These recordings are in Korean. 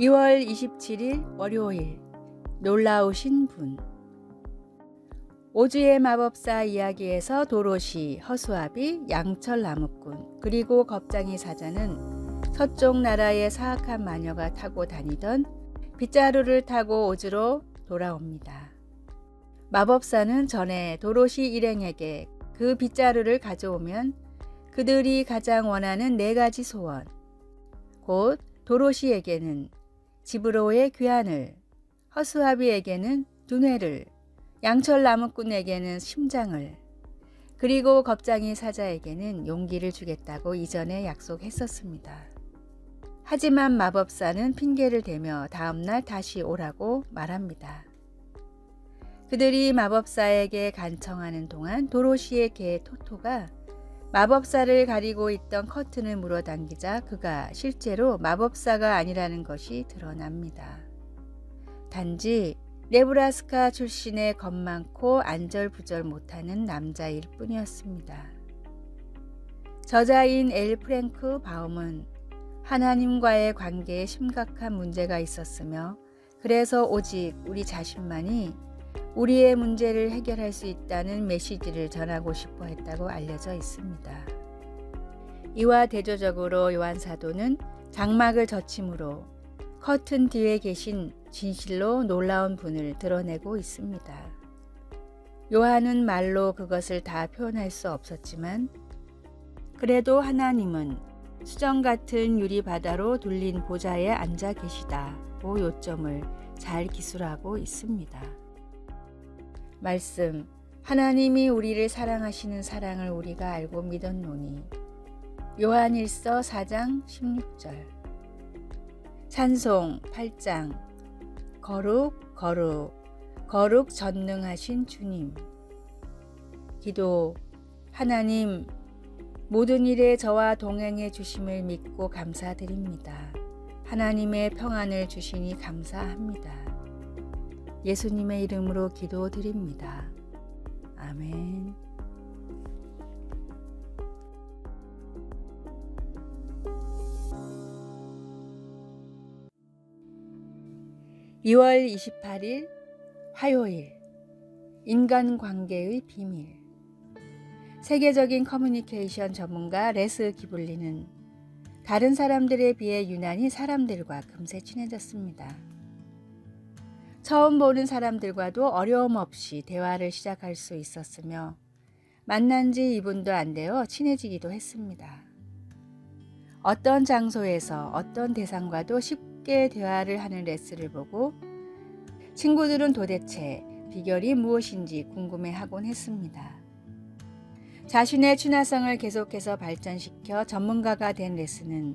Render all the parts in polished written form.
2월 27일 월요일 놀라우신 분. 오즈의 마법사 이야기에서 도로시, 허수아비, 양철 나무꾼 그리고 겁쟁이 사자는 서쪽 나라의 사악한 마녀가 타고 다니던 빗자루를 타고 오즈로 돌아옵니다. 마법사는 전에 도로시 일행에게 그 빗자루를 가져오면 그들이 가장 원하는 4가지 소원, 곧 도로시에게는 집으로의 귀환을, 허수아비에게는 두뇌를, 양철 나무꾼에게는 심장을, 그리고 겁쟁이 사자에게는 용기를 주겠다고 이전에 약속했었습니다. 하지만 마법사는 핑계를 대며 다음날 다시 오라고 말합니다. 그들이 마법사에게 간청하는 동안 도로시의 개 토토가 마법사를 가리고 있던 커튼을 물어당기자 그가 실제로 마법사가 아니라는 것이 드러납니다. 단지 네브라스카 출신의 겁 많고 안절부절 못하는 남자일 뿐이었습니다. 저자인 엘 프랭크 바움은 하나님과의 관계에 심각한 문제가 있었으며 그래서 오직 우리 자신만이 우리의 문제를 해결할 수 있다는 메시지를 전하고 싶어 했다고 알려져 있습니다. 이와 대조적으로 요한 사도는 장막을 젖힘으로 커튼 뒤에 계신 진실로 놀라운 분을 드러내고 있습니다. 요한은 말로 그것을 다 표현할 수 없었지만 그래도 하나님은 수정 같은 유리 바다로 둘린 보좌에 앉아 계시다고 요점을 잘 기술하고 있습니다. 말씀, 하나님이 우리를 사랑하시는 사랑을 우리가 알고 믿었노니. 요한일서 4장 16절. 찬송 8장. 거룩 거룩 거룩 전능하신 주님. 기도, 하나님 모든 일에 저와 동행해 주심을 믿고 감사드립니다. 하나님의 평안을 주시니 감사합니다. 예수님의 이름으로 기도드립니다. 아멘. (2월 28일) 화요일. 인간관계의 비밀. 세계적인 커뮤니케이션 전문가 레스 기블리는 다른 사람들에 비해 유난히 사람들과 금세 친해졌습니다. 처음 보는 사람들과도 어려움 없이 대화를 시작할 수 있었으며 만난 지 2분도 안 되어 친해지기도 했습니다. 어떤 장소에서 어떤 대상과도 쉽게 대화를 하는 레스를 보고 친구들은 도대체 비결이 무엇인지 궁금해하곤 했습니다. 자신의 친화성을 계속해서 발전시켜 전문가가 된 레스는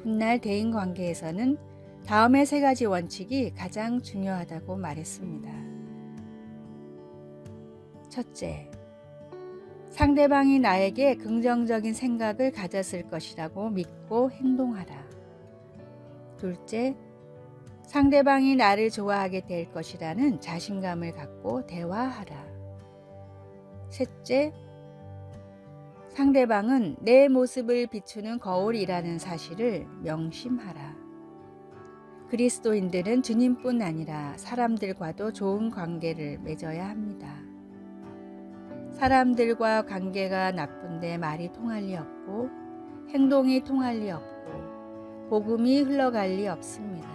훗날 대인관계에서는 다음의 3가지 원칙이 가장 중요하다고 말했습니다. 첫째, 상대방이 나에게 긍정적인 생각을 가졌을 것이라고 믿고 행동하라. 둘째, 상대방이 나를 좋아하게 될 것이라는 자신감을 갖고 대화하라. 셋째, 상대방은 내 모습을 비추는 거울이라는 사실을 명심하라. 그리스도인들은 주님뿐 아니라 사람들과도 좋은 관계를 맺어야 합니다. 사람들과 관계가 나쁜데 말이 통할 리 없고 행동이 통할 리 없고 복음이 흘러갈 리 없습니다.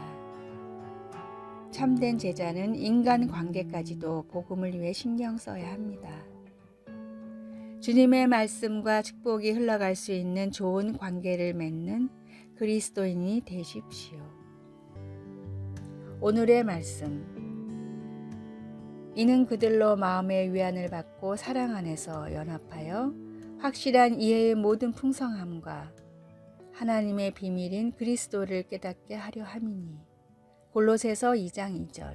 참된 제자는 인간관계까지도 복음을 위해 신경 써야 합니다. 주님의 말씀과 축복이 흘러갈 수 있는 좋은 관계를 맺는 그리스도인이 되십시오. 오늘의 말씀. 이는 그들로 마음의 위안을 받고 사랑 안에서 연합하여 확실한 이해의 모든 풍성함과 하나님의 비밀인 그리스도를 깨닫게 하려 함이니. 골로새서 2장 2절.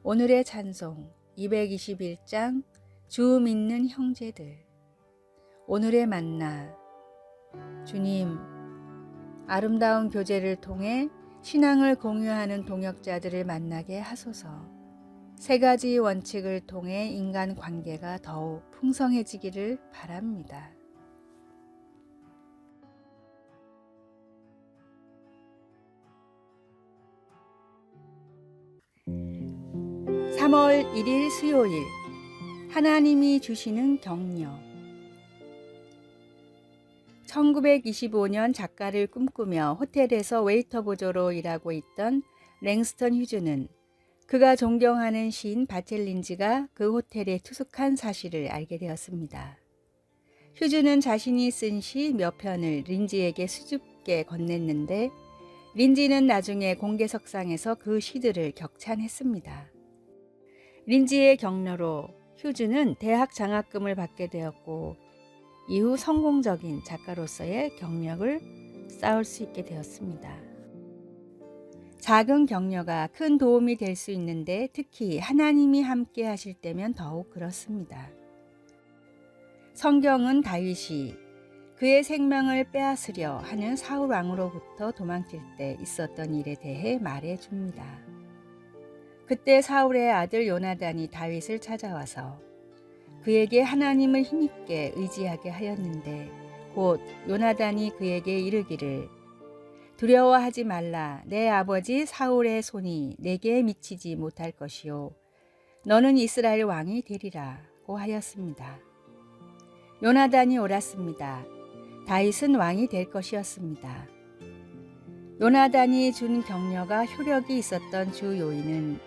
오늘의 찬송 221장 주 믿는 형제들. 오늘의 만나. 주님, 아름다운 교제를 통해 신앙을 공유하는 동역자들을 만나게 하소서. 3가지 원칙을 통해 인간관계가 더욱 풍성해지기를 바랍니다. 3월 1일 수요일 하나님이 주시는 격려. 1925년 작가를 꿈꾸며 호텔에서 웨이터 보조로 일하고 있던 랭스턴 휴즈는 그가 존경하는 시인 바첼린즈가 그 호텔에 투숙한 사실을 알게 되었습니다. 휴즈는 자신이 쓴 시 몇 편을 린지에게 수줍게 건넸는데 린지는 나중에 공개석상에서 그 시들을 격찬했습니다. 린지의 격려로 휴즈는 대학 장학금을 받게 되었고 이후 성공적인 작가로서의 경력을 쌓을 수 있게 되었습니다. 작은 격려가 큰 도움이 될 수 있는데 특히 하나님이 함께 하실 때면 더욱 그렇습니다. 성경은 다윗이 그의 생명을 빼앗으려 하는 사울 왕으로부터 도망칠 때 있었던 일에 대해 말해 줍니다. 그때 사울의 아들 요나단이 다윗을 찾아와서 그에게 하나님을 힘있게 의지하게 하였는데 곧 요나단이 그에게 이르기를 두려워하지 말라. 내 아버지 사울의 손이 내게 미치지 못할 것이요 너는 이스라엘 왕이 되리라고 하였습니다. 요나단이 옳았습니다. 다윗은 왕이 될 것이었습니다. 요나단이 준 격려가 효력이 있었던 주 요인은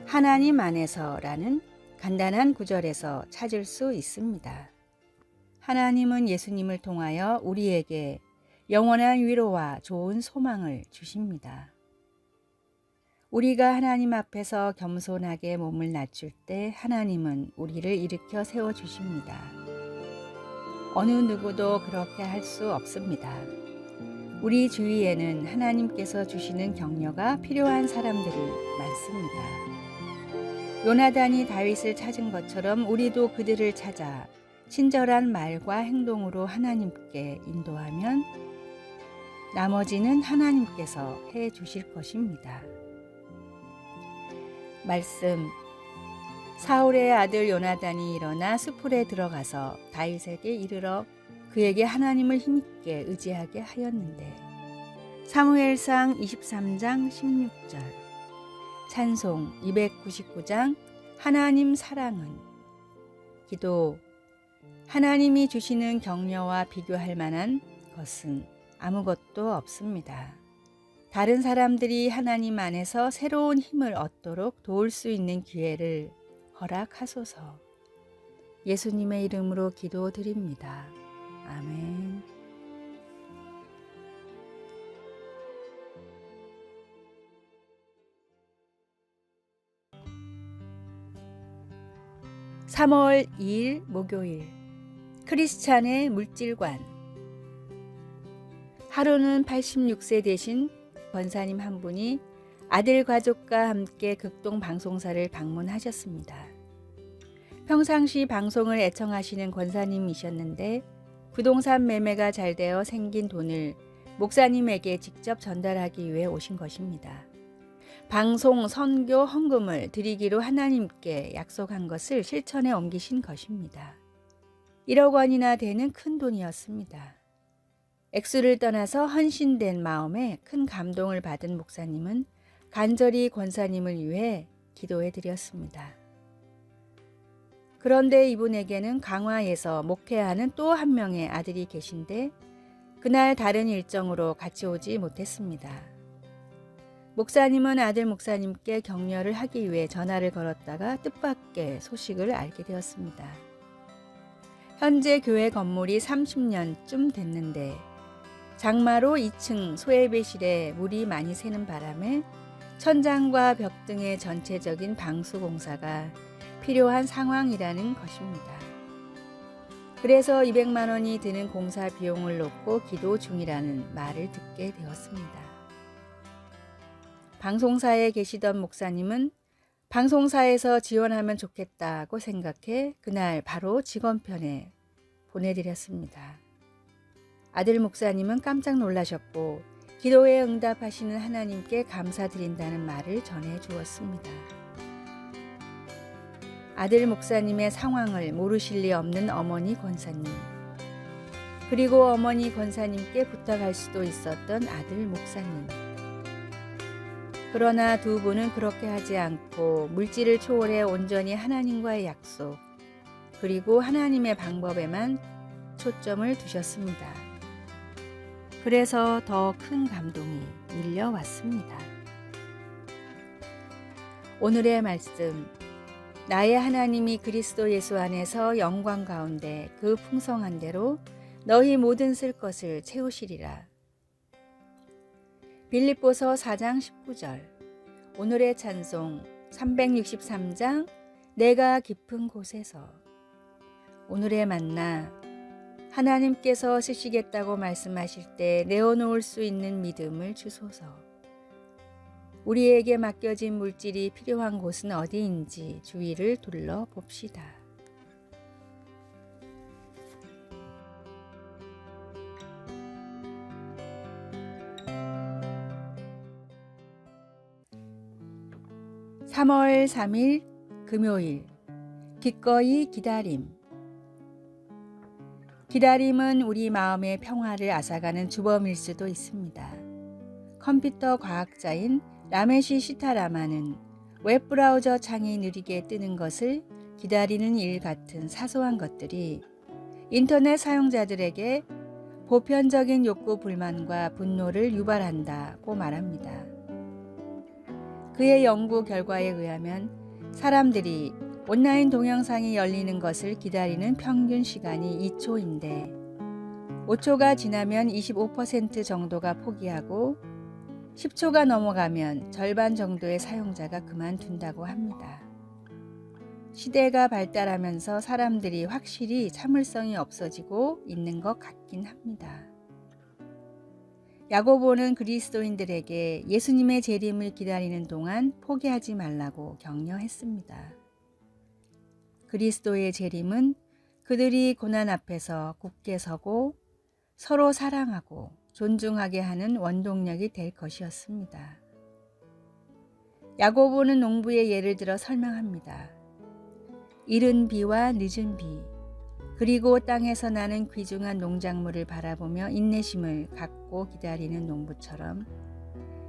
하나님 안에서라는 간단한 구절에서 찾을 수 있습니다. 하나님은 예수님을 통하여 우리에게 영원한 위로와 좋은 소망을 주십니다. 우리가 하나님 앞에서 겸손하게 몸을 낮출 때 하나님은 우리를 일으켜 세워주십니다. 어느 누구도 그렇게 할 수 없습니다. 우리 주위에는 하나님께서 주시는 격려가 필요한 사람들이 많습니다. 요나단이 다윗을 찾은 것처럼 우리도 그들을 찾아 친절한 말과 행동으로 하나님께 인도하면 나머지는 하나님께서 해 주실 것입니다. 말씀. 사울의 아들 요나단이 일어나 수풀에 들어가서 다윗에게 이르러 그에게 하나님을 힘있게 의지하게 하였는데 사무엘상 23장 16절 찬송 299장 하나님 사랑은 기도. 하나님이 주시는 격려와 비교할 만한 것은 아무것도 없습니다. 다른 사람들이 하나님 안에서 새로운 힘을 얻도록 도울 수 있는 기회를 허락하소서. 예수님의 이름으로 기도드립니다. 아멘. (3월 2일) 목요일 크리스찬의 물질관. 하루는 86세 되신 권사님 한 분이 아들 가족과 함께 극동 방송사를 방문하셨습니다. 평상시 방송을 애청하시는 권사님이셨는데 부동산 매매가 잘 되어 생긴 돈을 목사님에게 직접 전달하기 위해 오신 것입니다. 방송, 선교, 헌금을 드리기로 하나님께 약속한 것을 실천에 옮기신 것입니다. 1억 원이나 되는 큰 돈이었습니다. 액수를 떠나서 헌신된 마음에 큰 감동을 받은 목사님은 간절히 권사님을 위해 기도해 드렸습니다. 그런데 이분에게는 강화에서 목회하는 또 한 명의 아들이 계신데 그날 다른 일정으로 같이 오지 못했습니다. 목사님은 아들 목사님께 격려를 하기 위해 전화를 걸었다가 뜻밖의 소식을 알게 되었습니다. 현재 교회 건물이 30년쯤 됐는데 장마로 2층 소예배실에 물이 많이 새는 바람에 천장과 벽 등의 전체적인 방수 공사가 필요한 상황이라는 것입니다. 그래서 200만 원이 드는 공사 비용을 놓고 기도 중이라는 말을 듣게 되었습니다. 방송사에 계시던 목사님은 방송사에서 지원하면 좋겠다고 생각해 그날 바로 직원편에 보내드렸습니다. 아들 목사님은 깜짝 놀라셨고 기도에 응답하시는 하나님께 감사드린다는 말을 전해 주었습니다. 아들 목사님의 상황을 모르실 리 없는 어머니 권사님, 그리고 어머니 권사님께 부탁할 수도 있었던 아들 목사님. 그러나 두 분은 그렇게 하지 않고 물질을 초월해 온전히 하나님과의 약속, 그리고 하나님의 방법에만 초점을 두셨습니다. 그래서 더 큰 감동이 밀려왔습니다. 오늘의 말씀, 나의 하나님이 그리스도 예수 안에서 영광 가운데 그 풍성한 대로 너희 모든 쓸 것을 채우시리라. 빌립보서 4장 19절. 오늘의 찬송 363장 내가 깊은 곳에서. 오늘의 만나, 하나님께서 쓰시겠다고 말씀하실 때 내어놓을 수 있는 믿음을 주소서. 우리에게 맡겨진 물질이 필요한 곳은 어디인지 주위를 둘러봅시다. (3월 3일) 금요일. 기꺼이 기다림. 기다림은 우리 마음의 평화를 앗아가는 주범일 수도 있습니다. 컴퓨터 과학자인 라메시 시타라마는 웹브라우저 창이 느리게 뜨는 것을 기다리는 일 같은 사소한 것들이 인터넷 사용자들에게 보편적인 욕구 불만과 분노를 유발한다고 말합니다. 그의 연구 결과에 의하면 사람들이 온라인 동영상이 열리는 것을 기다리는 평균 시간이 2초인데 5초가 지나면 25% 정도가 포기하고 10초가 넘어가면 절반 정도의 사용자가 그만둔다고 합니다. 시대가 발달하면서 사람들이 확실히 참을성이 없어지고 있는 것 같긴 합니다. 야고보는 그리스도인들에게 예수님의 재림을 기다리는 동안 포기하지 말라고 격려했습니다. 그리스도의 재림은 그들이 고난 앞에서 굳게 서고 서로 사랑하고 존중하게 하는 원동력이 될 것이었습니다. 야고보는 농부의 예를 들어 설명합니다. 이른 비와 늦은 비, 그리고 땅에서 나는 귀중한 농작물을 바라보며 인내심을 갖고 기다리는 농부처럼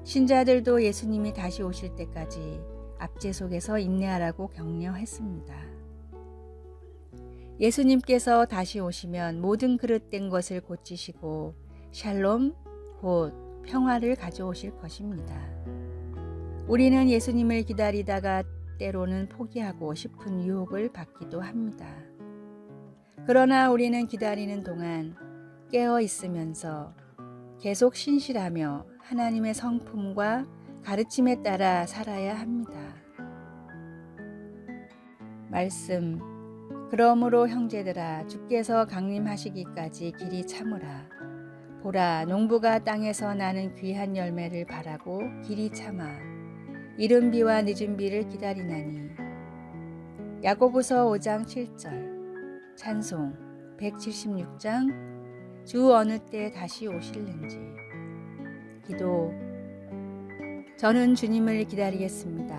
신자들도 예수님이 다시 오실 때까지 압제 속에서 인내하라고 격려했습니다. 예수님께서 다시 오시면 모든 그릇된 것을 고치시고 샬롬, 곧 평화를 가져오실 것입니다. 우리는 예수님을 기다리다가 때로는 포기하고 싶은 유혹을 받기도 합니다. 그러나 우리는 기다리는 동안 깨어 있으면서 계속 신실하며 하나님의 성품과 가르침에 따라 살아야 합니다. 말씀, 그러므로 형제들아 주께서 강림하시기까지 길이 참으라. 보라, 농부가 땅에서 나는 귀한 열매를 바라고 길이 참아 이른 비와 늦은 비를 기다리나니. 야고보서 5장 7절. 찬송 176장 주 어느 때 다시 오실는지. 기도. 저는 주님을 기다리겠습니다.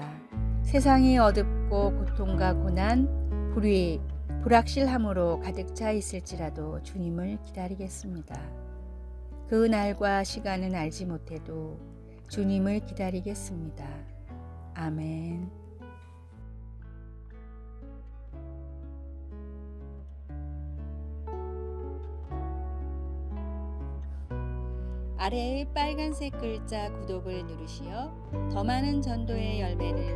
세상이 어둡고 고통과 고난, 불의, 불확실함으로 가득 차 있을지라도 주님을 기다리겠습니다. 그 날과 시간은 알지 못해도 주님을 기다리겠습니다. 아멘. 아래의 빨간색 글자 구독을 누르시어 더 많은 전도의 열매를